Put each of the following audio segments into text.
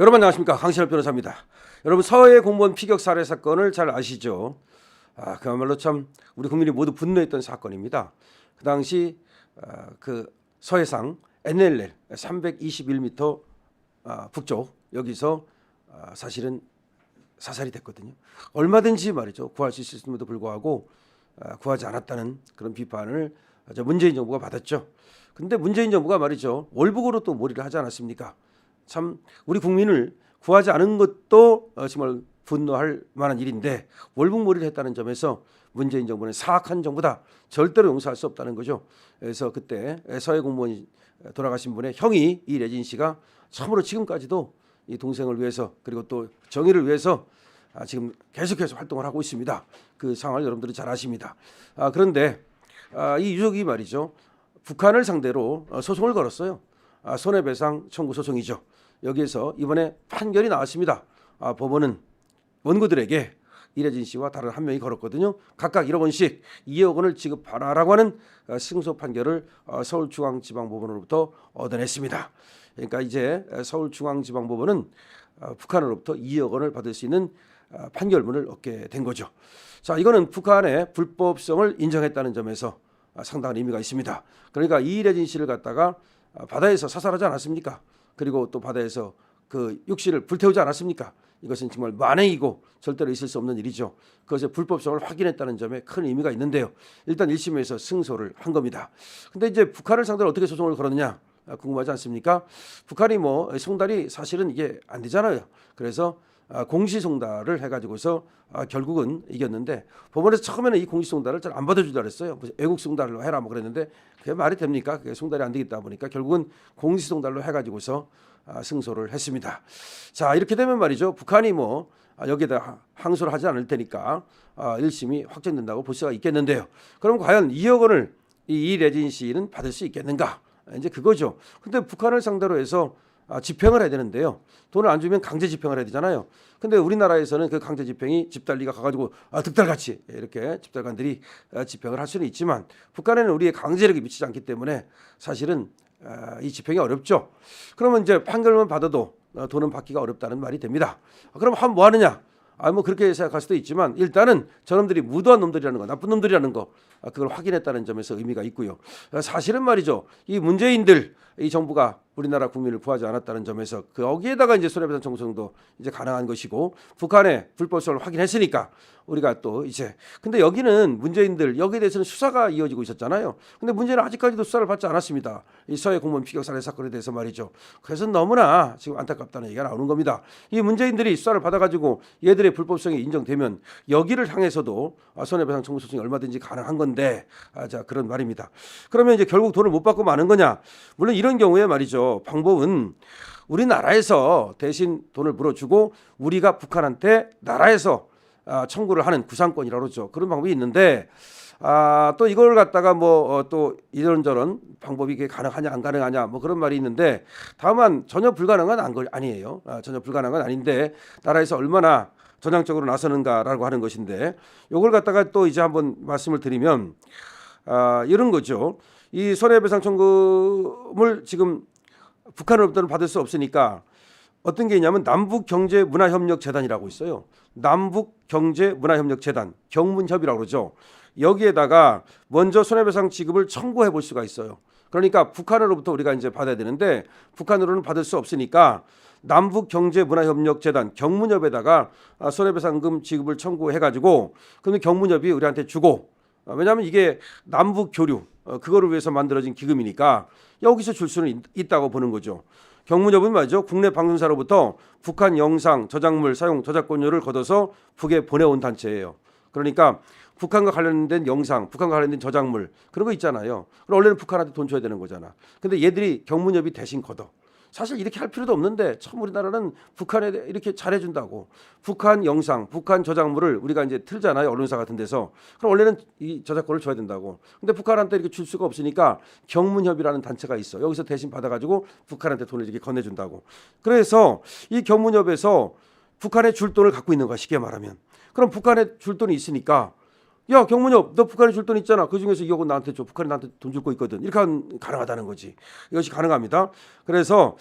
여러분 안녕하십니까, 강신업 변호사입니다. 여러분, 서해 공무원 피격 살해 사건을 잘 아시죠? 그야말로 참 우리 국민이 모두 분노했던 사건입니다. 그 당시 그 서해상 NLL 321m 북쪽 여기서 사실은 사살이 됐거든요. 얼마든지 말이죠, 구할 수 있었음에도 불구하고 구하지 않았다는 그런 비판을 문재인 정부가 받았죠. 근데 문재인 정부가 말이죠, 월북으로 또 몰이를 하지 않았습니까? 참 우리 국민을 구하지 않은 것도 정말 분노할 만한 일인데 월북몰이를 했다는 점에서 문재인 정부는 사악한 정부다, 절대로 용서할 수 없다는 거죠. 그래서 그때 서해 공무원이 돌아가신 분의 형이 이래진 씨가 참으로 지금까지도 이 동생을 위해서 그리고 또 정의를 위해서 지금 계속해서 활동을 하고 있습니다. 그 상황을 여러분들이 잘 아십니다. 그런데 이 유족이 말이죠, 북한을 상대로 소송을 걸었어요. 손해배상 청구 소송이죠. 여기에서 이번에 판결이 나왔습니다. 법원은 원고들에게 이래진 씨와 다른 한 명이 걸었거든요. 각각 1억 원씩 2억 원을 지급하라라고 하는 승소 판결을 서울중앙지방법원으로부터 얻어냈습니다. 그러니까 이제 서울중앙지방법원은 북한으로부터 2억 원을 받을 수 있는 판결문을 얻게 된 거죠. 자, 이거는 북한의 불법성을 인정했다는 점에서 상당한 의미가 있습니다. 그러니까 이래진 씨를 갖다가 바다에서 사살하지 않았습니까? 그리고 또 바다에서 그 육신을 불태우지 않았습니까? 이것은 정말 만행이고 절대로 있을 수 없는 일이죠. 그것의 불법성을 확인했다는 점에 큰 의미가 있는데요. 일단 1심에서 승소를 한 겁니다. 근데 이제 북한을 상대로 어떻게 소송을 걸었느냐 궁금하지 않습니까? 북한이 뭐 송달이 사실은 이게 안 되잖아요. 그래서 공시송달을 해가지고서 결국은 이겼는데, 법원에서 처음에는 이 공시송달을 잘 안 받아주더라 그랬어요. 애국송달로 해라 뭐 그랬는데 그게 말이 됩니까? 그게 송달이 안 되겠다 보니까 결국은 공시송달로 해가지고서 승소를 했습니다. 자, 이렇게 되면 말이죠, 북한이 뭐 여기에다 항소를 하지 않을 테니까 1심이 확정된다고 볼 수가 있겠는데요. 그럼 과연 2억 원을 이래진 씨는 받을 수 있겠는가? 이제 그거죠. 근데 북한을 상대로 해서 집행을 해야 되는데요. 돈을 안 주면 강제 집행을 해야 되잖아요. 근데 우리나라에서는 그 강제 집행이 집달리가 가가지고 득달같이 이렇게 집달관들이 집행을 할 수는 있지만, 북한에는 우리의 강제력이 미치지 않기 때문에 사실은 이 집행이 어렵죠. 그러면 이제 판결만 받아도 돈은 받기가 어렵다는 말이 됩니다. 그럼 하면 뭐 하느냐? 뭐 그렇게 생각할 수도 있지만, 일단은 저놈들이 무도한 놈들이라는 거, 나쁜 놈들이라는 거, 그걸 확인했다는 점에서 의미가 있고요. 사실은 말이죠, 이 문재인들, 이 정부가 우리나라 국민을 구하지 않았다는 점에서 거기에다가 이제 손해배상 청구도 이제 가능한 것이고, 북한의 불법성을 확인했으니까 우리가 또 이제, 근데 여기는 문재인들 여기에 대해서는 수사가 이어지고 있었잖아요. 근데 문제는 아직까지도 수사를 받지 않았습니다. 이 서해 공무원 피격 살해 사건에 대해서 말이죠. 그래서 너무나 지금 안타깝다는 얘기가 나오는 겁니다. 이 문재인들이 수사를 받아가지고 얘들의 불법성이 인정되면 여기를 향해서도 손해배상 청구 소송이 얼마든지 가능한 건데, 자, 그런 말입니다. 그러면 이제 결국 돈을 못 받고 마는 거냐? 물론 이런 경우에 말이죠, 방법은 우리나라에서 대신 돈을 물어주고 우리가 북한한테 나라에서 청구를 하는 구상권이라고 그러죠. 그런 방법이 있는데, 또 이걸 갖다가 뭐 또 이런저런 방법이 이게 가능하냐 안 가능하냐 뭐 그런 말이 있는데, 다만 전혀 불가능한 아니에요. 전혀 불가능한 아닌데 나라에서 얼마나 전향적으로 나서는가라고 하는 것인데, 이걸 갖다가 또 이제 한번 말씀을 드리면 이런 거죠. 이 손해배상 청구를 지금 북한으로부터는 받을 수 없으니까 어떤 게 있냐면 남북경제문화협력재단이라고 있어요. 남북경제문화협력재단, 경문협이라고 그러죠. 여기에다가 먼저 손해배상 지급을 청구해 볼 수가 있어요. 그러니까 북한으로부터 우리가 이제 받아야 되는데 북한으로는 받을 수 없으니까 남북경제문화협력재단, 경문협에다가 손해배상금 지급을 청구해가지고, 그러면 경문협이 우리한테 주고, 왜냐하면 이게 남북 교류 그거를 위해서 만들어진 기금이니까 여기서 줄 수는 있다고 보는 거죠. 경문협은 말이죠, 국내 방송사로부터 북한 영상 저작물 사용 저작권료를 걷어서 북에 보내온 단체예요. 그러니까 북한과 관련된 영상, 북한과 관련된 저작물 그런 거 있잖아요. 그럼 원래는 북한한테 돈 줘야 되는 거잖아. 근데 얘들이 경문협이 대신 걷어. 사실 이렇게 할 필요도 없는데 참 우리나라는 북한에 이렇게 잘해준다고. 북한 영상, 북한 저작물을 우리가 이제 틀잖아요, 언론사 같은 데서. 그럼 원래는 이 저작권을 줘야 된다고. 근데 북한한테 이렇게 줄 수가 없으니까 경문협이라는 단체가 있어. 여기서 대신 받아가지고 북한한테 돈을 이렇게 건네준다고. 그래서 이 경문협에서 북한에 줄 돈을 갖고 있는 거야, 쉽게 말하면. 그럼 북한에 줄 돈이 있으니까 야 경문엽 너 북한에 줄 돈 있잖아. 그중에서 2억 원 나한테 줘. 북한이 나한테 돈 줄 거 있거든. 이렇게 하면 가능하다는 거지. 이것이 가능합니다. 그래서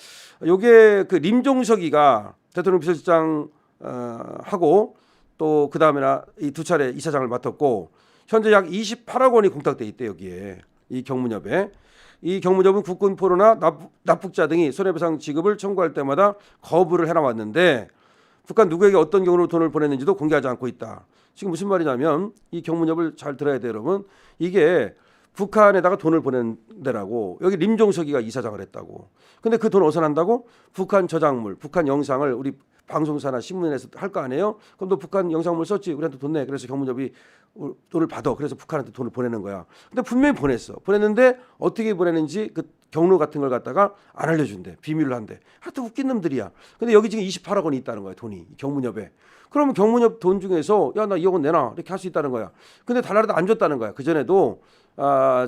요게 그 림종석이가 대통령 비서실장 하고 또 그다음에나 이 두 차례 이사장을 맡았고 현재 약 28억 원이 공탁돼 있대 여기에 이 경문엽에. 이 경문엽은 국군 포로나 납북자 등이 손해배상 지급을 청구할 때마다 거부를 해나왔는데 북한 누구에게 어떤 경로로 돈을 보냈는지도 공개하지 않고 있다. 지금 무슨 말이냐면 이 경문엽을 잘 들어야 돼요, 여러분. 이게 북한에다가 돈을 보낸 데라고. 여기 림종석이가 이사장을 했다고. 근데 그 돈 어디서 난다고? 북한 저작물, 북한 영상을 우리 방송사나 신문에서 할 거 아니에요? 그럼 너 북한 영상물 썼지? 우리한테 돈 내. 그래서 경문엽이 돈을 받아. 그래서 북한한테 돈을 보내는 거야. 근데 분명히 보냈어. 보냈는데 어떻게 보내는지 그 경로 같은 걸 갖다가 안 알려준대. 비밀로 한대. 하여튼 웃긴 놈들이야. 근데 여기 지금 28억 원이 있다는 거야. 돈이. 경문엽에. 그러면 경문엽 돈 중에서 야 나 2억 원 내놔. 이렇게 할 수 있다는 거야. 근데 달라도 안 줬다는 거야. 그전에도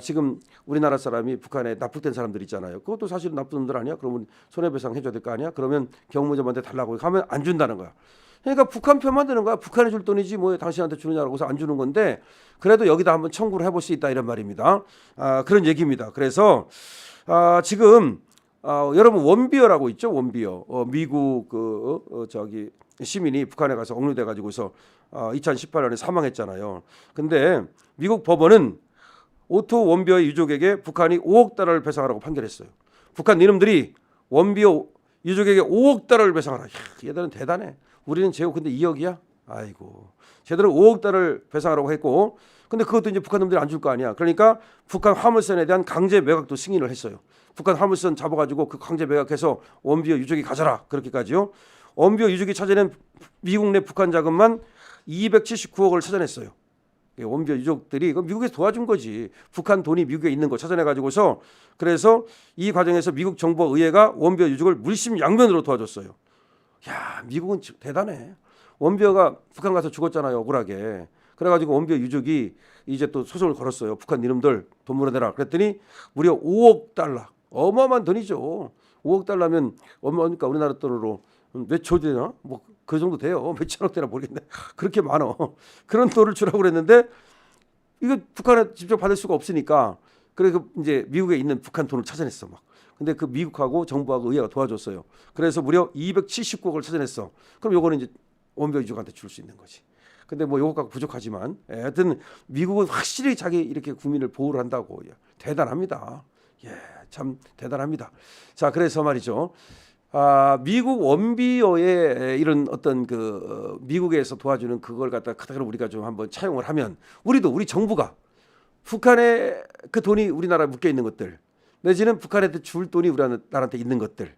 지금 우리나라 사람이 북한에 납북된 사람들 있잖아요. 그것도 사실 나쁜 놈들 아니야? 그러면 손해배상 해줘야 될 거 아니야? 그러면 경무점한테 달라고 하면 안 준다는 거야. 그러니까 북한 편만 드는 거야. 북한에 줄 돈이지 뭐 당신한테 주느냐고 해서 안 주는 건데 그래도 여기다 한번 청구를 해볼 수 있다 이런 말입니다. 그런 얘기입니다. 그래서 지금 여러분 원비어라고 있죠? 원비어. 미국 저기 시민이 북한에 가서 억류돼 가지고서 2018년에 사망했잖아요. 근데 미국 법원은 오토 원비어의 유족에게 북한이 5억 달러를 배상하라고 판결했어요. 북한 이놈들이 원비어 유족에게 5억 달러를 배상하라. 얘들은 대단해. 우리는 재호 근데 2억이야? 아이고. 쟤들은 5억 달러를 배상하라고 했고 근데 그것도 이제 북한 놈들이 안 줄 거 아니야. 그러니까 북한 화물선에 대한 강제 매각도 승인을 했어요. 북한 화물선 잡아가지고 그 강제 매각해서 원비어 유족이 가져라. 그렇게까지요. 원비어 유족이 찾아낸 미국 내 북한 자금만 279억을 찾아냈어요. 원비어 유족들이 미국에서 도와준 거지. 북한 돈이 미국에 있는 거 찾아내가지고서 그래서 이 과정에서 미국 정부 의회가 원비어 유족을 물심양면으로 도와줬어요. 야 미국은 대단해. 원비어가 북한 가서 죽었잖아요. 억울하게. 그래가지고 원비어 유족이 이제 또 소송을 걸었어요. 북한 이놈들 돈 물어내라. 그랬더니 무려 5억 달러. 어마어마한 돈이죠. 5억 달러면 얼마니까 우리나라 돈으로 몇 조 되나? 뭐 그 정도 돼요. 몇천억 되나 모르겠네. 그렇게 많어. 그런 돈을 주라고 그랬는데 이거 북한에 직접 받을 수가 없으니까 그래서 이제 미국에 있는 북한 돈을 찾아냈어 막. 근데 그 미국하고 정부하고 의회가 도와줬어요. 그래서 무려 279억을 찾아냈어. 그럼 요거는 이제 원비어 유족한테 줄 수 있는 거지. 근데 뭐 요거 갖고 부족하지만 하여튼 미국은 확실히 자기 이렇게 국민을 보호를 한다고. 대단합니다. 예, 참 대단합니다. 자, 그래서 말이죠. 미국 원비어의 이런 어떤 미국에서 도와주는 그걸 갖다 그대로 우리가 좀 한번 차용을 하면 우리 정부가 북한에 그 돈이 우리나라에 묶여 있는 것들 내지는 북한한테 줄 돈이 우리나라한테 있는 것들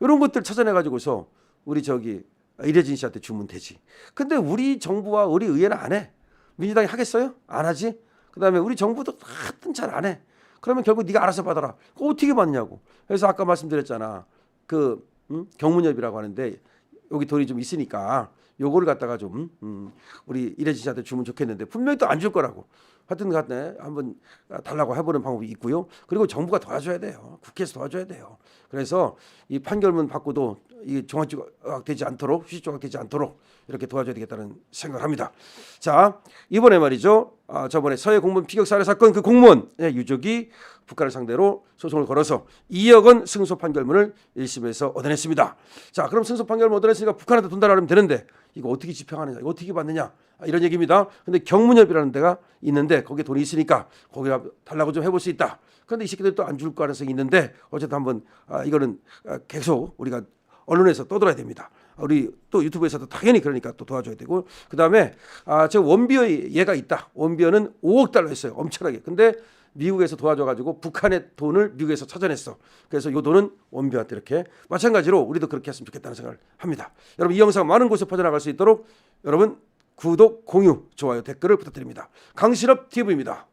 이런 것들 찾아내 가지고서 우리 저기 이래진 씨한테 주면 되지. 근데 우리 정부와 우리 의회는 안 해. 민주당이 하겠어요? 안 하지. 그다음에 우리 정부도 하여튼 잘 안 해. 그러면 결국 네가 알아서 받아라. 그거 어떻게 받냐고. 그래서 아까 말씀드렸잖아. 경문엽이라고 하는데 여기 돈이 좀 있으니까 요거를 갖다가 좀 우리 이래진 씨한테 주면 좋겠는데 분명히 또 안 줄 거라고. 하여튼 간에 한번 달라고 해보는 방법이 있고요. 그리고 정부가 도와줘야 돼요. 국회에서 도와줘야 돼요. 그래서 이 판결문 받고도 이 종합 조각되지 않도록 휴식 조각되지 않도록 이렇게 도와줘야 되겠다는 생각을 합니다. 자, 이번에 말이죠. 저번에 서해 공무원 피격 살해 사건 그 공무원의 유족이 북한을 상대로 소송을 걸어서 2억 원 승소 판결문을 1심에서 얻어냈습니다. 자, 그럼 승소 판결문 얻어냈으니까 북한한테 돈 달라면 되는데 이거 어떻게 집행하느냐, 이거 어떻게 받느냐 이런 얘기입니다. 근데 경문엽이라는 데가 있는데 거기에 돈이 있으니까 거기가 달라고 좀 해볼 수 있다. 그런데 이 새끼들 또 안 줄 가능성이 있는데 어쨌든 한번 이거는 계속 우리가 언론에서 떠들어야 됩니다. 우리 또 유튜브에서도 당연히 그러니까 또 도와줘야 되고 그다음에 저 원비어 얘가 있다. 원비어는 5억 달러 했어요. 엄청나게. 근데 미국에서 도와줘가지고 북한의 돈을 미국에서 찾아냈어. 그래서 이 돈은 원비어한테 이렇게 마찬가지로 우리도 그렇게 했으면 좋겠다는 생각을 합니다. 여러분 이 영상 많은 곳에 퍼져나갈 수 있도록 여러분 구독, 공유, 좋아요, 댓글을 부탁드립니다. 강신업 TV입니다.